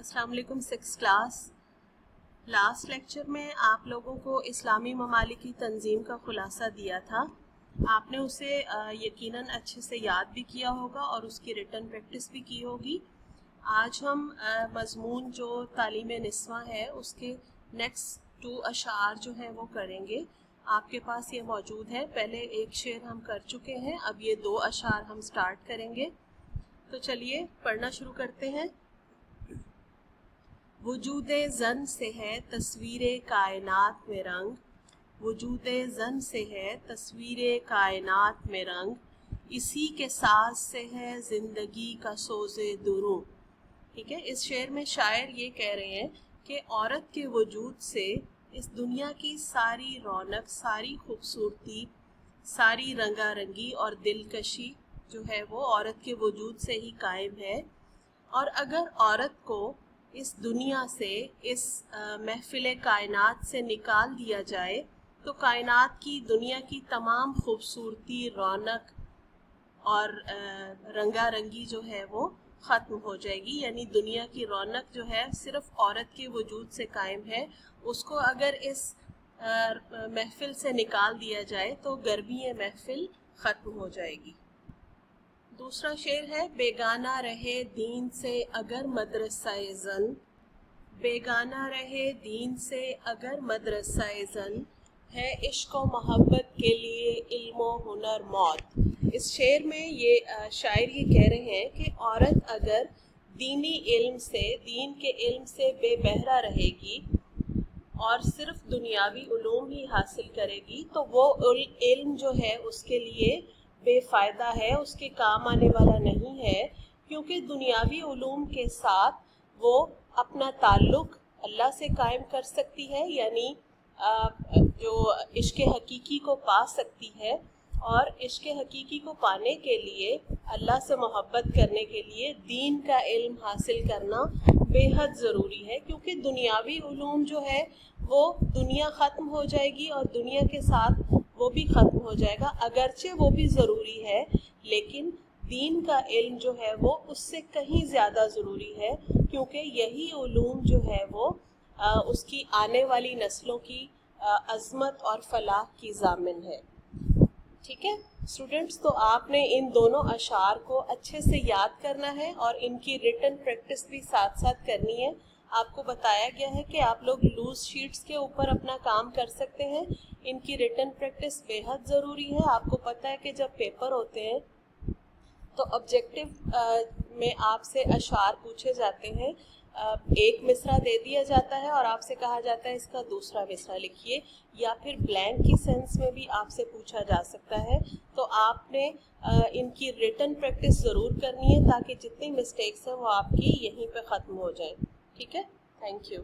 अस्सलाम वालेकुम। 6th class. Last lecture में आप लोगों को इस्लामी ममालिक की तंजीम का ख़ुलासा दिया था। आपने उसे यकीनन अच्छे से याद भी किया होगा और उसकी रिटन प्रैक्टिस भी की होगी। आज हम मज़मून जो तालीम निस्वा है उसके नेक्स्ट 2 अशार जो हैं वो करेंगे। आपके पास ये मौजूद है। पहले एक शेर हम कर चुके हैं, अब ये 2 अशार हम स्टार्ट करेंगे। तो चलिए पढ़ना शुरू करते हैं। वजूदे ज़न से है तस्वीरे कायनात में रंग, वजूदे ज़न से है तस्वीरे कायनात में रंग, इसी के साज से है ज़िंदगी का सोज़े दुरूं। ठीक है, इस शेर में शायर ये कह रहे हैं कि औरत के वजूद से इस दुनिया की सारी रौनक, सारी खूबसूरती, सारी रंगारंगी और दिलकशी जो है वो औरत के वजूद से ही कायम है। और अगर औरत को इस दुनिया से, इस महफिल कायनात से निकाल दिया जाए तो कायनात की, दुनिया की तमाम खूबसूरती, रौनक और रंगारंगी जो है वो ख़त्म हो जाएगी। यानी दुनिया की रौनक जो है सिर्फ औरत के वजूद से कायम है, उसको अगर इस महफिल से निकाल दिया जाए तो गर्मी महफिल ख़त्म हो जाएगी। दूसरा शेर है, बेगाना रहे दीन से अगर मदरसाए ज़न, बेगाना रहे दीन से अगर मदरसाए ज़न, है इश्क व मोहब्बत के लिए इल्म व हुनर मौत। इस शेर में ये शायर ये कह रहे हैं कि औरत अगर दीनी इल्म से, दीन के इल्म से बेबहरा रहेगी और सिर्फ दुनियावी उलूम ही हासिल करेगी तो वो इल्म जो है उसके लिए बेफ़ायदा है, उसके काम आने वाला नहीं है। क्योंकि दुनियावी उलूम के साथ वो अपना ताल्लुक़ अल्लाह से कायम कर सकती है, यानी जो इश्क़ हकीकी को पा सकती है। और इश्क़ हकीकी को पाने के लिए, अल्लाह से मोहब्बत करने के लिए दीन का इल्म हासिल करना बेहद ज़रूरी है। क्योंकि दुनियावी उलूम जो है वो दुनिया ख़त्म हो जाएगी और दुनिया के साथ वो भी ख़त्म हो जाएगा। अगरचे वो भी ज़रूरी है, लेकिन दीन का इल्म जो है वो उससे कहीं ज़्यादा ज़रूरी है। क्योंकि यही उलूम जो है वो उसकी आने वाली नस्लों की अज़मत और फलाह की ज़ामिन है। ठीक है स्टूडेंट्स, तो आपने इन दोनों अशार को अच्छे से याद करना है और इनकी रिटन प्रैक्टिस भी साथ साथ करनी है। आपको बताया गया है कि आप लोग लूज शीट्स के ऊपर अपना काम कर सकते हैं। इनकी रिटन प्रैक्टिस बेहद ज़रूरी है। आपको पता है कि जब पेपर होते हैं तो ऑब्जेक्टिव में आपसे अशार पूछे जाते हैं। एक मिसरा दे दिया जाता है और आपसे कहा जाता है इसका दूसरा मिसरा लिखिए, या फिर ब्लैंक की सेंस में भी आपसे पूछा जा सकता है। तो आपने इनकी रिटन प्रैक्टिस ज़रूर करनी है ताकि जितनी मिस्टेक्स हैं वो आपकी यहीं पे ख़त्म हो जाए। ठीक है, थैंक यू।